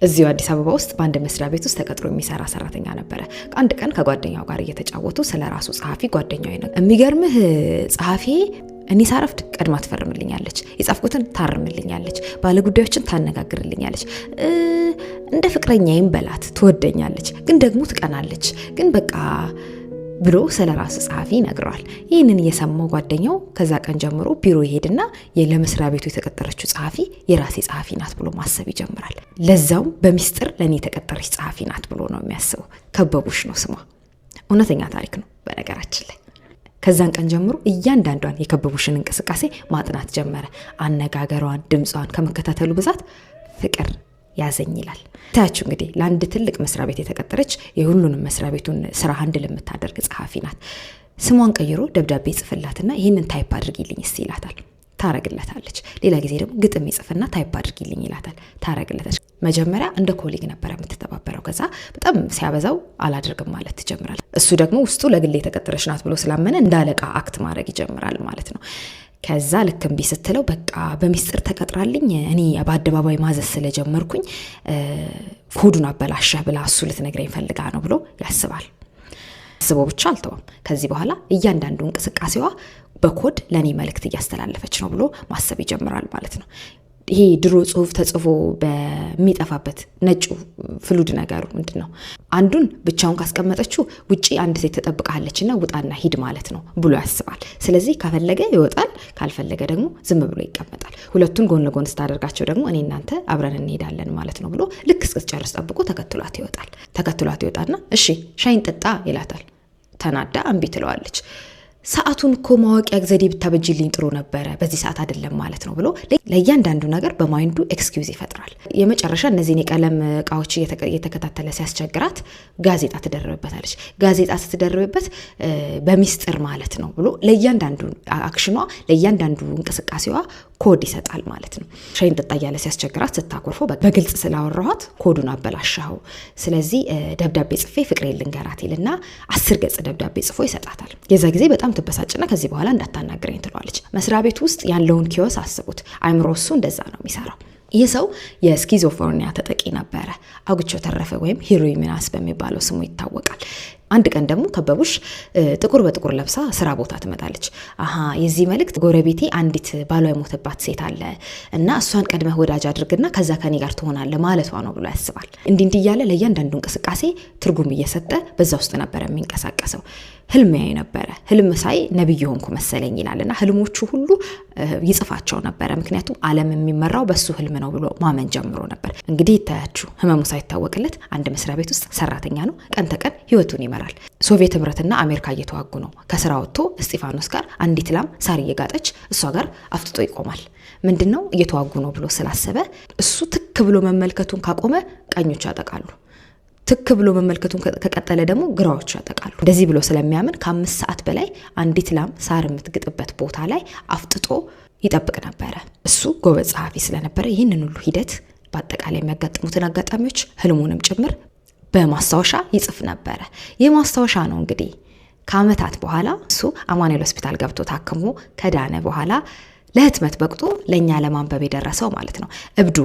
እዚሁ አዲስ አበባ ውስጥ በአንድ መስሪያ ቤት ውስጥ ተቀጥሮ የሚሰራ ሰራተኛ ነበረ። አንድ ቀን ከጓደኛው ጋር እየተጫወቱ ስለራሱ ጸሐፊ ጓደኛው የሚገርምህ ጸሐፊ እኔ ሳረፍድ ቀድማ ትፈርምልኛለች፣ የጻፍኩትን ታርምልኛለች፣ ባለጉዳዮችን ታነጋግርልኛለች፣ እንደ ፍቅረኛዬም በላት ትወደኛለች፣ ግን ደግሞ ትቀናለች፣ ግን በቃ ብሎ ስለራሱ ጸሐፊ ይነግረዋል። ይህንን የሰማው ጓደኛው ከዛ ቀን ጀምሮ ቢሮ ይሄድና ለመስሪያ ቤቱ የተቀጠረችው ጸሐፊ የራሴ ጸሐፊ ናት ብሎ ማሰብ ይጀምራል። ለዛውም በሚስጥር ለኔ የተቀጠረች ጸሐፊ ናት ብሎ ነው የሚያስበው። ከበቡሽ ነው ስሟ። እውነተኛ ታሪክ ነው በነገራችን ላይ። ከዛን ቀን ጀምሮ እያንዳንዷን የከበቡሽን እንቅስቃሴ ማጥናት ጀመረ። አነጋገሯን፣ ድምጿን ከመከታተሉ ብዛት ፍቅር ያዘኝ ይላል። ታያችሁ እንግዲህ ለአንድ ትልቅ መስሪያ ቤት የተቀጠረች የሁሉንም መስሪያ ቤቱን ስራ አንድ ለምታደርግ ጸሐፊ ናት። ስሟን ቀይሮ ደብዳቤ ጽፍላትና ይህንን ታይፕ አድርጊልኝ እስቲ ይላታል። ታረግለታለች። ሌላ ጊዜ ደግሞ ግጥም ይጽፍና ታይፕ አድርጊልኝ ይላታል። ታረግለታለች። መጀመሪያ እንደ ኮሊግ ነበር የምትተባበረው። ከዛ በጣም ሲያበዛው አላደርግም ማለት ትጀምራል። እሱ ደግሞ ውስጡ ለግሌ የተቀጠረች ናት ብሎ ስላመነ እንደ አለቃ አክት ማድረግ ይጀምራል ማለት ነው። ከዛ ልክ እምቢ ስትለው በቃ በሚስጥር ተቀጥራልኝ እኔ በአደባባይ ማዘዝ ስለጀመርኩኝ ኮዱን አበላሸህ ብላ እሱ ልትነግረኝ ፈልጋ ነው ብሎ ያስባል። አስቦ ብቻ አልተወም። ከዚህ በኋላ እያንዳንዱ እንቅስቃሴዋ በኮድ ለኔ መልእክት እያስተላለፈች ነው ብሎ ማሰብ ይጀምራል ማለት ነው። ይሄ ድሮ ጽሁፍ ተጽፎ በሚጠፋበት ነጩ ፍሉድ ነገሩ ምንድነው? አንዱን ብቻውን ካስቀመጠችው ውጪ አንድ ሴት ተጠብቃለችና ውጣና ሂድ ማለት ነው ብሎ ያስባል። ስለዚህ ከፈለገ ይወጣል፣ ካልፈለገ ደግሞ ዝም ብሎ ይቀመጣል። ሁለቱን ጎን ለጎን ስታደርጋቸው ደግሞ እኔ እናንተ አብረን እንሄዳለን ማለት ነው ብሎ ልክ እስክትጨርስ ጠብቆ ተከትሏት ይወጣና እሺ ሻይን ጠጣ ይላታል። ተናዳ እምቢ ትለዋለች። ሰዓቱን እኮ ማወቂያ ዘዴ ብታበጅልኝ ጥሩ ነበረ፣ በዚህ ሰዓት አይደለም ማለት ነው ብሎ ለእያንዳንዱ ነገር በማይንዱ ኤክስኪውዝ ይፈጥራል። የመጨረሻ እነዚህን የቀለም እቃዎች እየተከታተለ ሲያስቸግራት ጋዜጣ ትደርብበታለች። ጋዜጣ ስትደርብበት በሚስጥር ማለት ነው ብሎ ለእያንዳንዱ አክሽኗ፣ ለእያንዳንዱ እንቅስቃሴዋ ኮድ ይሰጣል ማለት ነው። ሻይን ጠጣ እያለ ሲያስቸግራት ስታኮርፈው በግልጽ ስላወራኋት ኮዱን አበላሻው፣ ስለዚህ ደብዳቤ ጽፌ ፍቅሬ ልንገራት ይልና 10 ገጽ ደብዳቤ ጽፎ ይሰጣታል። የዛ ጊዜ በጣም ትበሳጭና ከዚህ በኋላ እንዳታናግረኝ ትሏለች። መስሪያ ቤት ውስጥ ያለውን ኪዮስ አስቡት። አይምሮ እሱ እንደዛ ነው የሚሰራው። ይህ ሰው የስኪዞፍሬኒያ ተጠቂ ነበረ። አውግቸው ተረፈ ወይም ሂሩይ ሚናስ በሚባለው ስሙ ይታወቃል። አንድ ቀን ደግሞ ከበቡሽ ጥቁር በጥቁር ለብሳ ስራ ቦታ ትመጣለች። የዚህ መልእክት ጎረቤቴ አንዲት ባሏ የሞተባት ሴት አለ እና እሷን ቀድመህ ወዳጅ አድርግና ከዛ ከኔ ጋር ትሆናለህ ማለቷ ነው ብሎ ያስባል። እንዲህ እያለ ለእያንዳንዱ እንቅስቃሴ ትርጉም እየሰጠ በዛ ውስጥ ነበር የሚንቀሳቀሰው። ህልም ያይ ነበረ። ህልም ሳይ ነብይ ሆንኩ መሰለኝ ይላልና ህልሞቹ ሁሉ ይጽፋቸው ነበረ። ምክንያቱም ዓለም የሚመራው በሱ ህልም ነው ብሎ ማመን ጀምሮ ነበር። እንግዲህ ይታያችሁ፣ ህመሙ ሳይታወቅለት አንድ መስሪያ ቤት ውስጥ ሰራተኛ ነው። ቀን ተቀን ህይወቱን ይመራል። ሶቪየት ህብረትና አሜሪካ እየተዋጉ ነው። ከስራ ወጥቶ እስጢፋኖስ ጋር አንዲት ላም ሳር እየጋጠች እሷ ጋር አፍጥጦ ይቆማል። ምንድነው እየተዋጉ ነው ብሎ ስላሰበ እሱ ትክ ብሎ መመልከቱን ካቆመ ቀኞቹ ያጠቃሉ። ትክ ብሎ መመልከቱን ከቀጠለ ደግሞ ግራዎቹ ያጠቃሉ። እንደዚህ ብሎ ስለሚያምን ከ5 ሰዓት በላይ አንዲት ላም ሳር የምትግጥበት ቦታ ላይ አፍጥጦ ይጠብቅ ነበረ። እሱ ጎበዝ ጸሐፊ ስለነበረ ይህንን ሁሉ ሂደት በአጠቃላይ የሚያጋጥሙትን አጋጣሚዎች ህልሙንም ጭምር በማስታወሻ ይጽፍ ነበረ። ይህ ማስታወሻ ነው እንግዲህ ከአመታት በኋላ እሱ አማኑኤል ሆስፒታል ገብቶ ታክሞ ከዳነ በኋላ ለህትመት በቅቶ ለኛ ለማንበብ የደረሰው ማለት ነው። እብዱ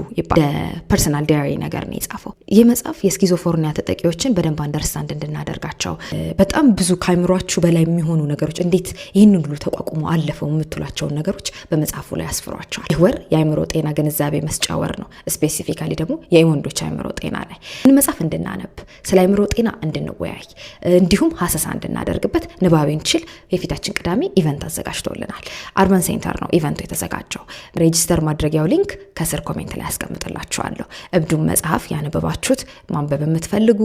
ፐርሰናል ዳይሪ ነገር ነው የጻፈው። ይህ መጽሐፍ የስኪዞፍሬኒያ ተጠቂዎችን በደንብ አንደርስታንድ እንድናደርጋቸው በጣም ብዙ ካይምሯችሁ በላይ የሚሆኑ ነገሮች እንዴት ይህን ሁሉ ተቋቁሞ አለፈው የምትሏቸውን ነገሮች በመጽሐፉ ላይ ያስፍሯቸዋል። ይህ ወር የአይምሮ ጤና ግንዛቤ መስጫ ወር ነው። ስፔሲፊካሊ ደግሞ የወንዶች አይምሮ ጤና ላይ ይህን መጽሐፍ እንድናነብ፣ ስለ አይምሮ ጤና እንድንወያይ፣ እንዲሁም ሀሰሳ እንድናደርግበት ንባብ እንችል የፊታችን ቅዳሜ ኢቨንት አዘጋጅቶልናል። አርበን ሴንተር ነው ኢቨንት የተዘጋጀው። ሬጂስተር ማድረጊያው ሊንክ ከስር ኮሜንት ላይ ያስቀምጥላችኋለሁ። እብዱን መጽሐፍ ያነበባችሁት ማንበብ የምትፈልጉ፣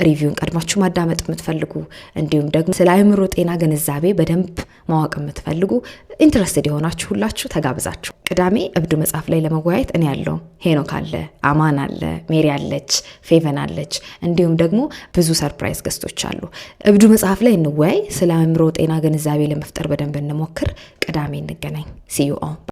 ሪቪውን ቀድማችሁ ማዳመጥ የምትፈልጉ፣ እንዲሁም ደግሞ ስለ አእምሮ ጤና ግንዛቤ በደንብ ማወቅ የምትፈልጉ ኢንትረስትድ የሆናችሁ ሁላችሁ ተጋብዛችሁ ቅዳሜ እብዱ መጽሐፍ ላይ ለመወያየት እኔ ያለው ሄኖክ አለ፣ አማን አለ፣ ሜሪ አለች፣ ፌቨን አለች፣ እንዲሁም ደግሞ ብዙ ሰርፕራይዝ ገስቶች አሉ። እብዱ መጽሐፍ ላይ እንወያይ፣ ስለ አእምሮ ጤና ግንዛቤ ለመፍጠር በደንብ እንሞክር። ቅዳሜ እንገናኝ። See you all.